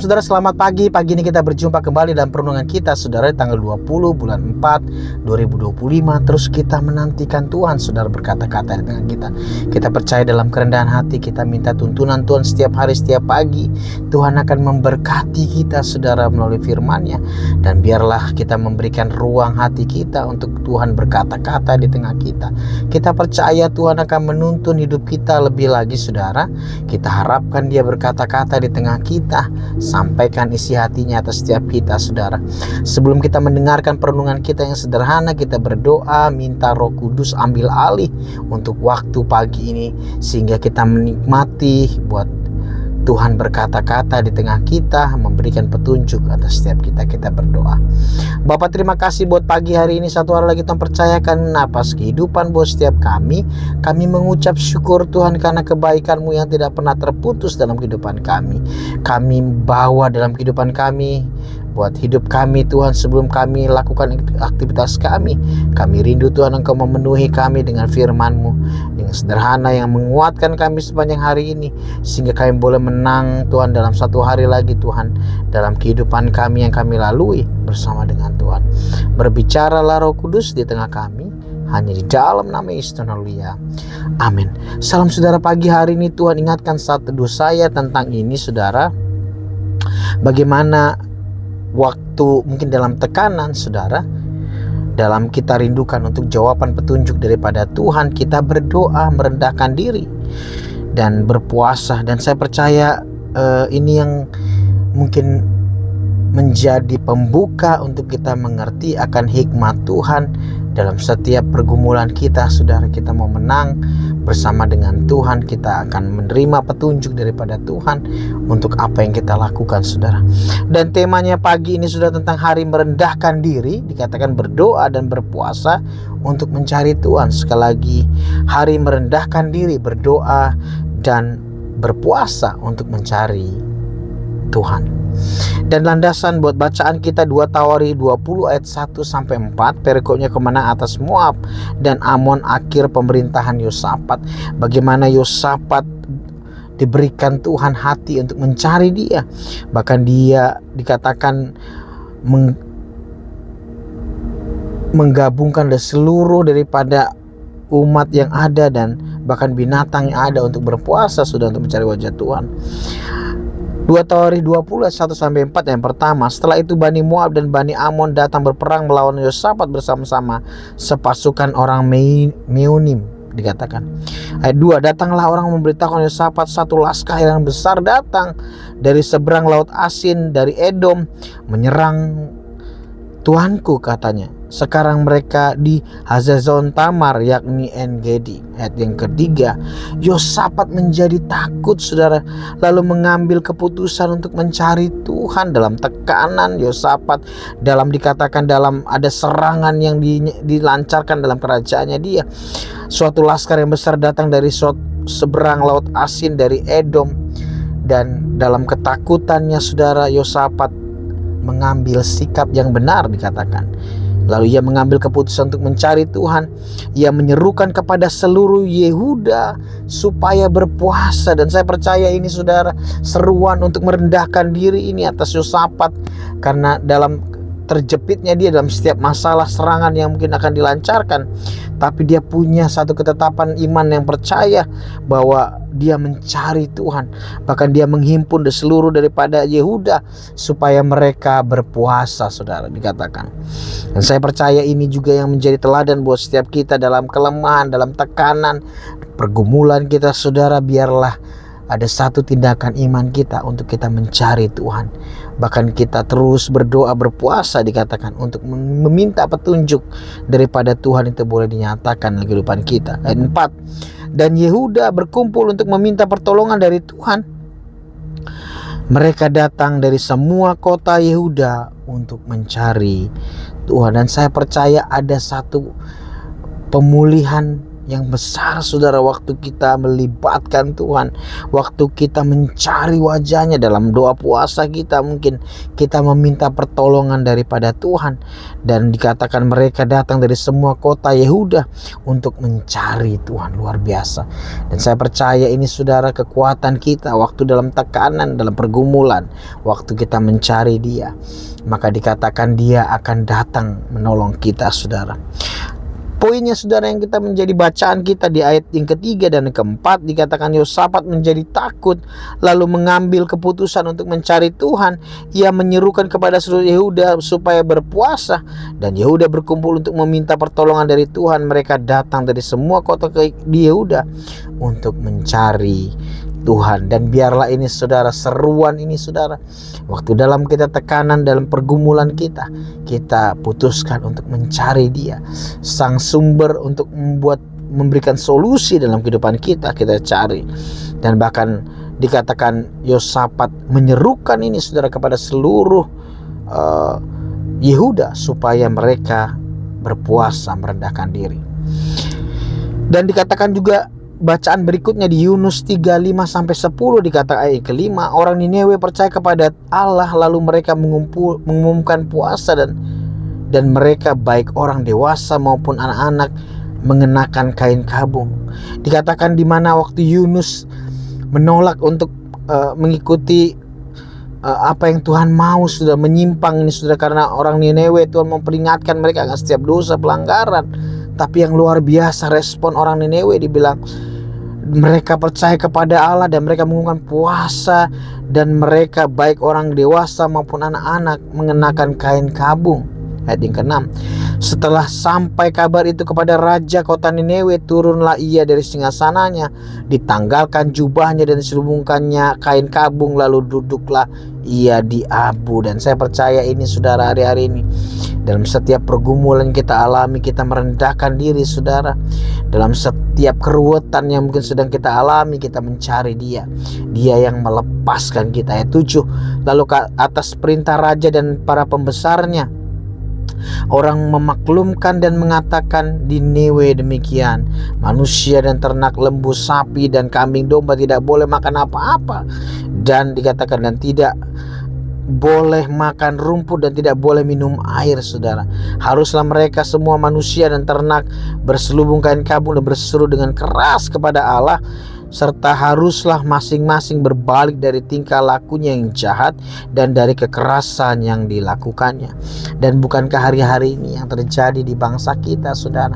saudara, selamat pagi. Pagi ini kita berjumpa kembali dalam perenungan kita, saudara, tanggal 20 bulan 4 2025. Terus kita menantikan Tuhan, saudara, berkata-kata di tengah kita. Kita percaya dalam kerendahan hati, kita minta tuntunan Tuhan setiap hari, setiap pagi. Tuhan akan memberkati kita, saudara, melalui firman-Nya. Dan biarlah kita memberikan ruang hati kita untuk Tuhan berkata-kata di tengah kita. Kita percaya Tuhan akan menuntun hidup kita lebih lagi, saudara. Kita harapkan Dia berkata-kata di tengah kita, sampaikan isi hatinya atas setiap kita, saudara. Sebelum kita mendengarkan perenungan kita yang sederhana, kita berdoa minta Roh Kudus ambil alih untuk waktu pagi ini, sehingga kita menikmati buat Tuhan berkata-kata di tengah kita, memberikan petunjuk atas setiap kita. Kita berdoa. Bapa, terima kasih buat pagi hari ini. Satu hari lagi Tuhan percayakan napas kehidupan buat setiap kami. Kami mengucap syukur Tuhan karena kebaikan-Mu yang tidak pernah terputus dalam kehidupan kami. Kami bawa dalam kehidupan kami, buat hidup kami Tuhan. Sebelum kami lakukan aktivitas kami rindu Tuhan Engkau memenuhi kami dengan firman-Mu, dengan sederhana yang menguatkan kami sepanjang hari ini, sehingga kami boleh menang Tuhan dalam satu hari lagi Tuhan, dalam kehidupan kami yang kami lalui bersama dengan Tuhan. Berbicaralah Roh Kudus di tengah kami, hanya di dalam nama Yesus Haleluya. Amin. Salam saudara, pagi hari ini Tuhan ingatkan saat teduh saya tentang ini, saudara. Bagaimana waktu mungkin dalam tekanan, saudara, dalam kita rindukan untuk jawaban petunjuk daripada Tuhan, kita berdoa, merendahkan diri dan berpuasa. Dan saya percaya ini yang mungkin menjadi pembuka untuk kita mengerti akan hikmat Tuhan dalam setiap pergumulan kita, saudara. Kita mau menang bersama dengan Tuhan, kita akan menerima petunjuk daripada Tuhan untuk apa yang kita lakukan, saudara. Dan temanya pagi ini sudah tentang hari merendahkan diri, dikatakan berdoa dan berpuasa untuk mencari Tuhan. Sekali lagi, hari merendahkan diri, berdoa dan berpuasa untuk mencari Tuhan. Dan landasan buat bacaan kita 2 Tawarikh 20 ayat 1-4. Perikopnya kemana? Atas Moab dan Amon, akhir pemerintahan Yosafat. Bagaimana Yosafat diberikan Tuhan hati untuk mencari Dia. Bahkan dia dikatakan menggabungkan seluruh daripada umat yang ada dan bahkan binatang yang ada untuk berpuasa, sudah untuk mencari wajah Tuhan. 2 Tawarikh 20 ayat 1-4. Yang pertama, setelah itu Bani Moab dan Bani Amon datang berperang melawan Yosafat bersama-sama sepasukan orang Meunim, dikatakan. Ayat 2, datanglah orang memberitahukan Yosafat, satu laskar yang besar datang dari seberang laut Asin, dari Edom, menyerang Tuanku, katanya. Sekarang mereka di Hazazon Tamar, yakni En-Gedi. Ayat yang ketiga, Yosafat menjadi takut, saudara, lalu mengambil keputusan untuk mencari Tuhan. Dalam tekanan Yosafat, dikatakan dalam ada serangan yang dilancarkan dalam kerajaannya dia. Suatu laskar yang besar datang dari seberang laut Asin, dari Edom. Dan dalam ketakutannya, saudara, Yosafat mengambil sikap yang benar, dikatakan. Lalu ia mengambil keputusan untuk mencari Tuhan. Ia menyerukan kepada seluruh Yehuda supaya berpuasa. Dan saya percaya ini, saudara, seruan untuk merendahkan diri ini atas Yosafat, karena dalam terjepitnya dia dalam setiap masalah serangan yang mungkin akan dilancarkan, tapi dia punya satu ketetapan iman yang percaya bahwa dia mencari Tuhan. Bahkan dia menghimpun seluruh daripada Yehuda supaya mereka berpuasa, saudara, dikatakan. Dan saya percaya ini juga yang menjadi teladan buat setiap kita dalam kelemahan, dalam tekanan, pergumulan kita, saudara. Biarlah ada satu tindakan iman kita untuk kita mencari Tuhan. Bahkan kita terus berdoa, berpuasa, dikatakan, untuk meminta petunjuk daripada Tuhan itu boleh dinyatakan dalam kehidupan kita. Ayat 4, dan Yehuda berkumpul untuk meminta pertolongan dari Tuhan. Mereka datang dari semua kota Yehuda untuk mencari Tuhan. Dan saya percaya ada satu pemulihan yang besar saudara, waktu kita melibatkan Tuhan, waktu kita mencari wajahnya dalam doa puasa kita, mungkin kita meminta pertolongan daripada Tuhan. Dan dikatakan mereka datang dari semua kota Yehuda untuk mencari Tuhan. Luar biasa. Dan saya percaya ini saudara, kekuatan kita waktu dalam tekanan, dalam pergumulan, waktu kita mencari Dia, maka dikatakan Dia akan datang menolong kita saudara. Poinnya saudara, yang kita menjadi bacaan kita di ayat yang ketiga dan keempat, dikatakan Yosafat menjadi takut lalu mengambil keputusan untuk mencari Tuhan. Ia menyerukan kepada seluruh Yehuda supaya berpuasa, dan Yehuda berkumpul untuk meminta pertolongan dari Tuhan. Mereka datang dari semua kota di Yehuda untuk mencari Tuhan. Dan biarlah ini saudara, seruan ini saudara, waktu dalam kita tekanan, dalam pergumulan kita putuskan untuk mencari Dia, sang sumber untuk memberikan solusi dalam kehidupan kita cari. Dan bahkan dikatakan Yosafat menyerukan ini saudara kepada seluruh Yehuda supaya mereka berpuasa, merendahkan diri. Dan dikatakan juga bacaan berikutnya di Yunus 3:5-10, dikatakan ayat kelima, orang Niniwe percaya kepada Allah, lalu mereka mengumumkan puasa, dan mereka baik orang dewasa maupun anak-anak mengenakan kain kabung. Dikatakan di mana waktu Yunus menolak untuk mengikuti apa yang Tuhan mau, sudah menyimpang ini sudah, karena orang Niniwe, Tuhan memperingatkan mereka akan setiap dosa pelanggaran. Tapi yang luar biasa respon orang Niniwe, dibilang mereka percaya kepada Allah dan mereka mengumumkan puasa, dan mereka baik orang dewasa maupun anak-anak mengenakan kain kabung. Ayat yang ke-6, setelah sampai kabar itu kepada raja kota Niniwe, turunlah ia dari singgasananya, ditanggalkan jubahnya dan diselubungkannya kain kabung, lalu duduklah ia di abu. Dan saya percaya ini saudara, hari-hari ini dalam setiap pergumulan kita alami, kita merendahkan diri saudara. Dalam setiap keruwetan yang mungkin sedang kita alami, kita mencari Dia yang melepaskan kita. Ayat 7, lalu atas perintah raja dan para pembesarnya, orang memaklumkan dan mengatakan di Niniwe demikian, manusia dan ternak, lembu, sapi dan kambing domba tidak boleh makan apa-apa, dan dikatakan dan tidak boleh makan rumput dan tidak boleh minum air saudara. Haruslah mereka semua manusia dan ternak berselubung kain kabung dan berseru dengan keras kepada Allah, serta haruslah masing-masing berbalik dari tingkah lakunya yang jahat dan dari kekerasan yang dilakukannya. Dan bukankah hari-hari ini yang terjadi di bangsa kita saudara?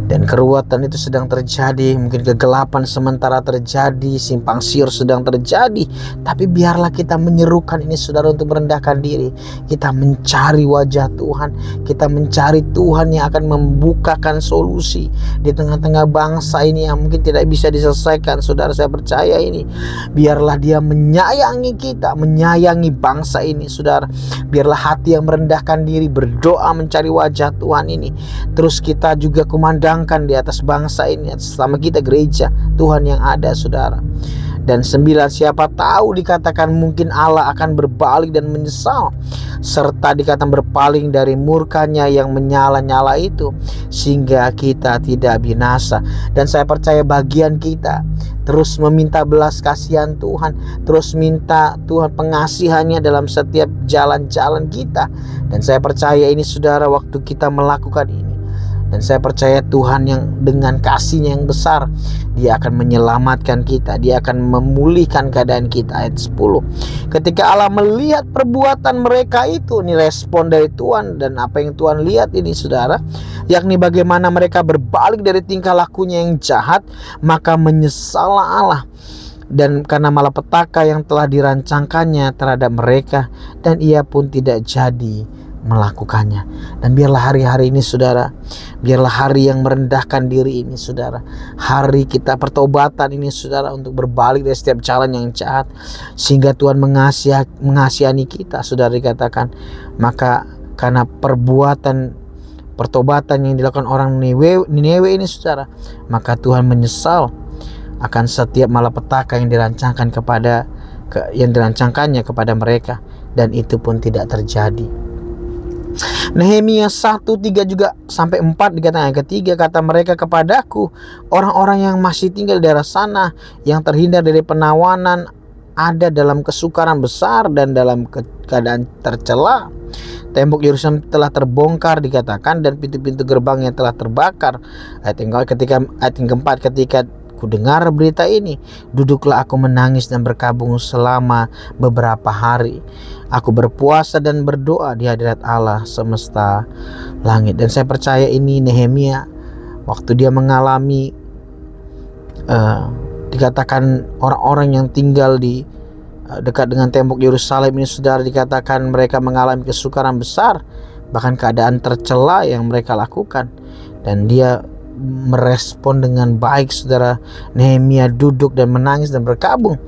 Dan keruwetan itu sedang terjadi, mungkin kegelapan sementara terjadi, simpang siur sedang terjadi. Tapi biarlah kita menyerukan ini saudara, untuk merendahkan diri. Kita mencari wajah Tuhan, kita mencari Tuhan yang akan membukakan solusi di tengah-tengah bangsa ini yang mungkin tidak bisa diselesaikan. Saudara, saya percaya ini, biarlah Dia menyayangi kita, menyayangi bangsa ini saudara. Biarlah hati yang merendahkan diri berdoa mencari wajah Tuhan ini. Terus kita juga kumandang di atas bangsa ini, atas sama kita gereja Tuhan yang ada saudara. Dan 9, siapa tahu dikatakan mungkin Allah akan berbalik dan menyesal, serta dikatakan berpaling dari murkanya yang menyala-nyala itu, sehingga kita tidak binasa. Dan saya percaya bagian kita terus meminta belas kasihan Tuhan, terus minta Tuhan pengasihannya dalam setiap jalan-jalan kita. Dan saya percaya ini saudara, waktu kita melakukan ini, dan saya percaya Tuhan yang dengan kasih-Nya yang besar, Dia akan menyelamatkan kita, Dia akan memulihkan keadaan kita. Ayat 10, ketika Allah melihat perbuatan mereka itu, ini respon dari Tuhan. Dan apa yang Tuhan lihat ini saudara, yakni bagaimana mereka berbalik dari tingkah lakunya yang jahat, maka menyesallah Allah, dan karena malapetaka yang telah dirancangkannya terhadap mereka, dan Ia pun tidak jadi melakukannya. Dan biarlah hari-hari ini saudara, biarlah hari yang merendahkan diri ini saudara, hari kita pertobatan ini saudara, untuk berbalik dari setiap jalan yang jahat, sehingga Tuhan mengasihani kita saudara. Dikatakan maka karena pertobatan yang dilakukan orang Niniwe ini saudara, maka Tuhan menyesal akan setiap malapetaka yang dirancangkannya kepada mereka, dan itu pun tidak terjadi. Nehemia 1:3 juga sampai 4 dikatakan, yang ketiga kata mereka kepadaku, orang-orang yang masih tinggal di daerah sana, yang terhindar dari penawanan, ada dalam kesukaran besar dan dalam keadaan tercela. Tembok Yerusalem telah terbongkar dikatakan, dan pintu-pintu gerbangnya telah terbakar. Ayat yang keempat, ketika ku dengar berita ini, duduklah aku menangis dan berkabung selama beberapa hari. Aku berpuasa dan berdoa di hadirat Allah semesta langit. Dan saya percaya ini Nehemia, waktu dia mengalami dikatakan orang-orang yang tinggal di dekat dengan tembok Yerusalem ini, saudara, dikatakan mereka mengalami kesukaran besar, bahkan keadaan tercela yang mereka lakukan, dan dia merespon dengan baik, saudara. Nehemia duduk dan menangis dan berkabung,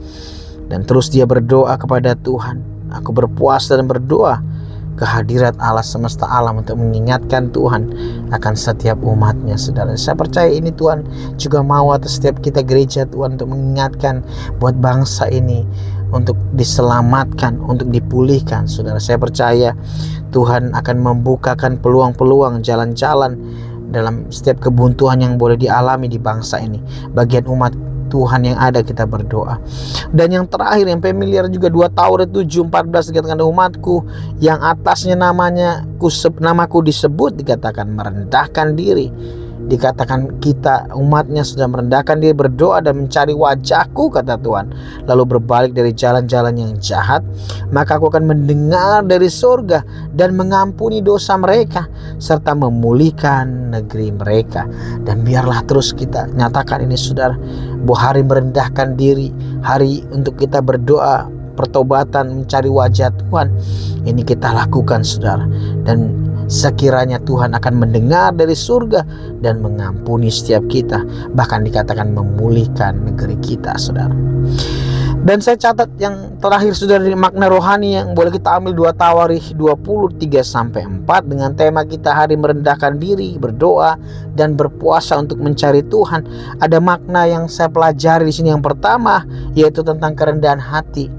dan terus dia berdoa kepada Tuhan. Aku berpuasa dan berdoa ke hadirat Allah semesta alam untuk mengingatkan Tuhan akan setiap umatnya, saudara. Saya percaya ini Tuhan juga mau atas setiap kita gereja, Tuhan, untuk mengingatkan buat bangsa ini untuk diselamatkan, untuk dipulihkan, saudara. Saya percaya Tuhan akan membukakan peluang-peluang, jalan-jalan dalam setiap kebuntuan yang boleh dialami di bangsa ini. Bagian umat Tuhan yang ada, kita berdoa. Dan yang terakhir, yang familiar juga, 2 Taurat 7:14 dikatakan, umatku yang atasnya namaku disebut, dikatakan merendahkan diri. Dikatakan kita umatnya sudah merendahkan diri, berdoa dan mencari wajahku, kata Tuhan, lalu berbalik dari jalan-jalan yang jahat, maka aku akan mendengar dari surga dan mengampuni dosa mereka serta memulihkan negeri mereka. Dan biarlah terus kita nyatakan ini, saudara, bahwa hari merendahkan diri, hari untuk kita berdoa pertobatan, mencari wajah Tuhan, ini kita lakukan, saudara. Dan sekiranya Tuhan akan mendengar dari surga dan mengampuni setiap kita, bahkan dikatakan memulihkan negeri kita, saudara. Dan saya catat yang terakhir, saudara, dari makna rohani yang boleh kita ambil 2 Tawarikh 20:3-4 dengan tema kita hari merendahkan diri, berdoa dan berpuasa untuk mencari Tuhan. Ada makna yang saya pelajari di sini. Yang pertama yaitu tentang kerendahan hati.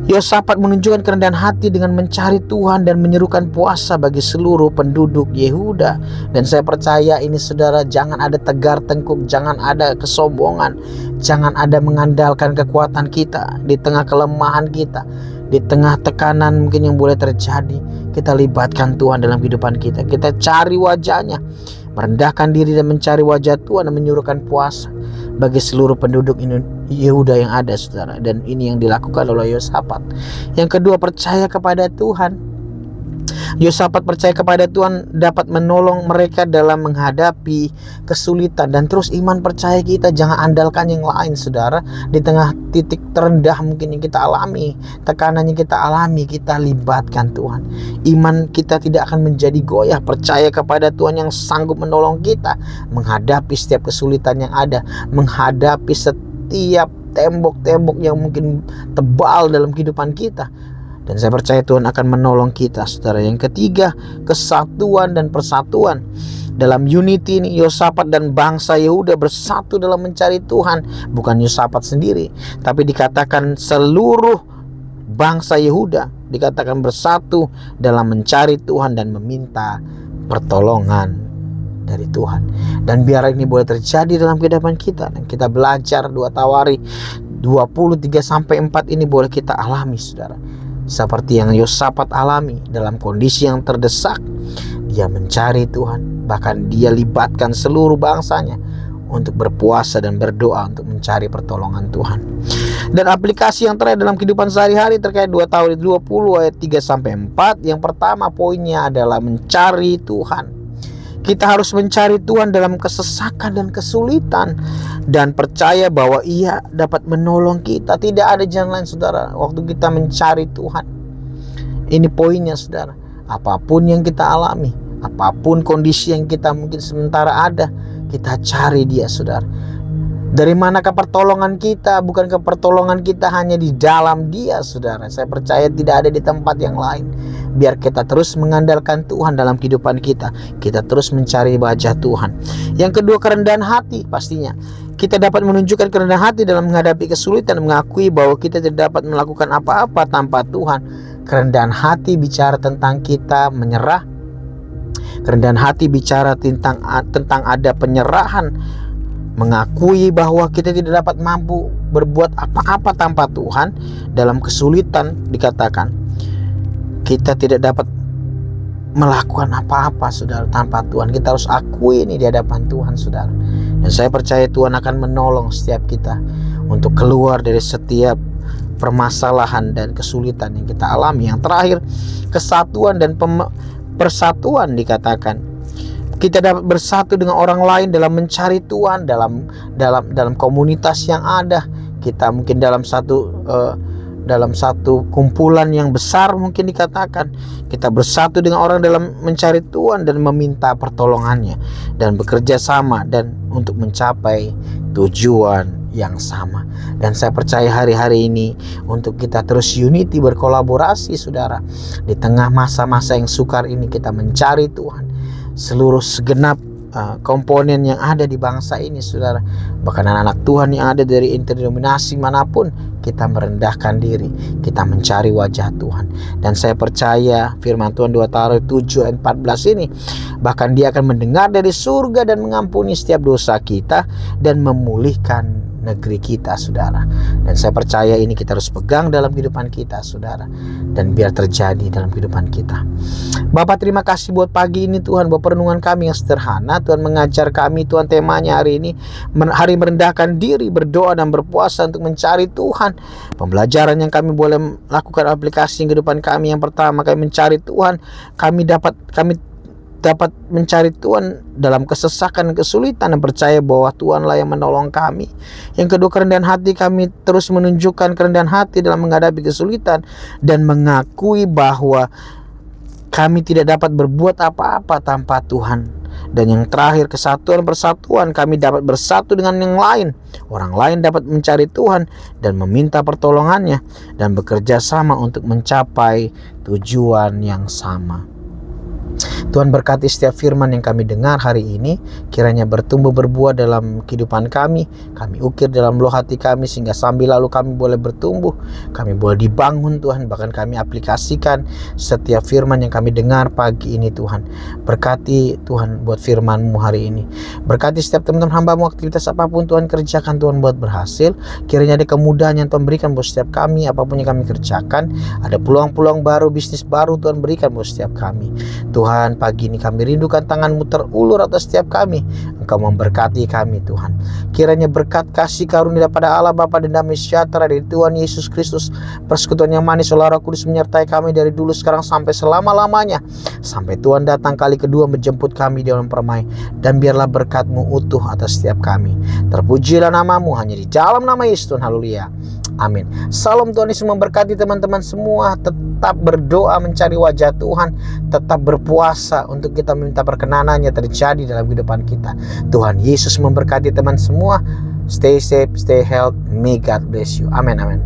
Yosafat menunjukkan kerendahan hati dengan mencari Tuhan dan menyerukan puasa bagi seluruh penduduk Yehuda. Dan saya percaya ini, saudara, jangan ada tegar tengkuk, jangan ada kesombongan, jangan ada mengandalkan kekuatan kita di tengah kelemahan kita, di tengah tekanan mungkin yang boleh terjadi. Kita libatkan Tuhan dalam kehidupan kita. Kita cari wajahnya, merendahkan diri dan mencari wajah Tuhan, dan menyuruhkan puasa bagi seluruh penduduk Yehuda yang ada, saudara. Dan ini yang dilakukan oleh Yosafat. Yang kedua, percaya kepada Tuhan. Yosafat percaya kepada Tuhan dapat menolong mereka dalam menghadapi kesulitan. Dan terus iman percaya kita, jangan andalkan yang lain, saudara. Di tengah titik terendah mungkin yang kita alami, tekanan yang kita alami, kita libatkan Tuhan. Iman kita tidak akan menjadi goyah. Percaya kepada Tuhan yang sanggup menolong kita menghadapi setiap kesulitan yang ada, menghadapi setiap tembok-tembok yang mungkin tebal dalam kehidupan kita. Dan saya percaya Tuhan akan menolong kita, saudara. Yang ketiga, kesatuan dan persatuan. Dalam unity ini, Yosafat dan bangsa Yehuda bersatu dalam mencari Tuhan. Bukan Yosafat sendiri, tapi dikatakan seluruh bangsa Yehuda dikatakan bersatu dalam mencari Tuhan dan meminta pertolongan dari Tuhan. Dan biar ini boleh terjadi dalam kehidupan kita, dan kita belajar 2 Tawarikh 20:3-4 ini boleh kita alami, saudara. Seperti yang Yosafat alami dalam kondisi yang terdesak, dia mencari Tuhan, bahkan dia libatkan seluruh bangsanya untuk berpuasa dan berdoa untuk mencari pertolongan Tuhan. Dan aplikasi yang terakhir dalam kehidupan sehari-hari terkait 2 Tawarikh 20:3-4. Yang pertama poinnya adalah mencari Tuhan. Kita harus mencari Tuhan dalam kesesakan dan kesulitan, dan percaya bahwa Ia dapat menolong kita. Tidak ada jalan lain, saudara, waktu kita mencari Tuhan. Ini poinnya, saudara. Apapun yang kita alami, apapun kondisi yang kita mungkin sementara ada, kita cari Dia, saudara. Dari manakah pertolongan kita? Bukankah pertolongan kita hanya di dalam Dia, saudara? Saya percaya tidak ada di tempat yang lain. Biar kita terus mengandalkan Tuhan dalam kehidupan kita. Kita terus mencari wajah Tuhan. Yang kedua, kerendahan hati pastinya. Kita dapat menunjukkan kerendahan hati dalam menghadapi kesulitan dan mengakui bahwa kita tidak dapat melakukan apa-apa tanpa Tuhan. Kerendahan hati bicara tentang kita menyerah. Kerendahan hati bicara tentang ada penyerahan, mengakui bahwa kita tidak dapat mampu berbuat apa-apa tanpa Tuhan. Dalam kesulitan dikatakan kita tidak dapat melakukan apa-apa, saudara, tanpa Tuhan. Kita harus akui ini di hadapan Tuhan, saudara. Dan saya percaya Tuhan akan menolong setiap kita untuk keluar dari setiap permasalahan dan kesulitan yang kita alami. Yang terakhir, kesatuan dan persatuan dikatakan. Kita dapat bersatu dengan orang lain dalam mencari Tuhan, dalam komunitas yang ada. Kita mungkin dalam satu kumpulan yang besar, mungkin dikatakan kita bersatu dengan orang dalam mencari Tuhan dan meminta pertolongannya dan bekerja sama dan untuk mencapai tujuan yang sama. Dan saya percaya hari-hari ini untuk kita terus unity, berkolaborasi, saudara. Di tengah masa-masa yang sukar ini kita mencari Tuhan. Seluruh segenap komponen yang ada di bangsa ini, saudara, bahkan anak-anak Tuhan yang ada dari interdenominasi manapun, kita merendahkan diri, kita mencari wajah Tuhan. Dan saya percaya firman Tuhan 2 Tawarikh 7 ayat 14 ini, bahkan Dia akan mendengar dari surga dan mengampuni setiap dosa kita dan memulihkan negeri kita, saudara. Dan saya percaya ini kita harus pegang dalam kehidupan kita, saudara, dan biar terjadi dalam kehidupan kita. Bapak, terima kasih buat pagi ini Tuhan, buat perenungan kami yang sederhana. Tuhan mengajar kami, Tuhan, temanya hari ini hari merendahkan diri, berdoa dan berpuasa untuk mencari Tuhan. Pembelajaran yang kami boleh lakukan aplikasi di kehidupan kami, yang pertama, kami mencari Tuhan. Kami dapat mencari Tuhan dalam kesesakan dan kesulitan dan percaya bahwa Tuhanlah yang menolong kami. Yang kedua, kerendahan hati, kami terus menunjukkan kerendahan hati dalam menghadapi kesulitan dan mengakui bahwa kami tidak dapat berbuat apa-apa tanpa Tuhan. Dan yang terakhir, kesatuan persatuan, kami dapat bersatu dengan yang lain. Orang lain dapat mencari Tuhan dan meminta pertolongannya dan bekerja sama untuk mencapai tujuan yang sama. Tuhan berkati setiap firman yang kami dengar hari ini, kiranya bertumbuh berbuah dalam kehidupan kami. Kami ukir dalam lubuk hati kami sehingga sambil lalu kami boleh bertumbuh, kami boleh dibangun Tuhan. Bahkan kami aplikasikan setiap firman yang kami dengar pagi ini Tuhan. Berkati Tuhan buat firman-Mu hari ini. Berkati setiap teman-teman hamba-Mu, aktivitas apapun Tuhan kerjakan Tuhan buat berhasil. Kiranya ada kemudahan yang Tuhan berikan buat setiap kami, apapun yang kami kerjakan. Ada peluang-peluang baru, bisnis baru Tuhan berikan buat setiap kami. Tuhan, pagi ini kami rindukan tangan-Mu terulur atas setiap kami. Engkau memberkati kami Tuhan. Kiranya berkat kasih karunia daripada Allah Bapa dan damai sejahtera dari Tuhan Yesus Kristus, persekutuan yang manis oleh Roh Kudus menyertai kami dari dulu, sekarang, sampai selama-lamanya. Sampai Tuhan datang kali kedua menjemput kami di dalam permai. Dan biarlah berkat-Mu utuh atas setiap kami. Terpujilah nama-Mu hanya di dalam nama Yesus Tuhan. Haleluya. Amin. Salam Tuhan Yesus memberkati teman-teman semua. Tetap berdoa mencari wajah Tuhan. Tetap berpuasa untuk kita meminta perkenanannya terjadi dalam kehidupan kita. Tuhan Yesus memberkati teman semua. Stay safe, stay healthy. May God bless you. Amin, amin.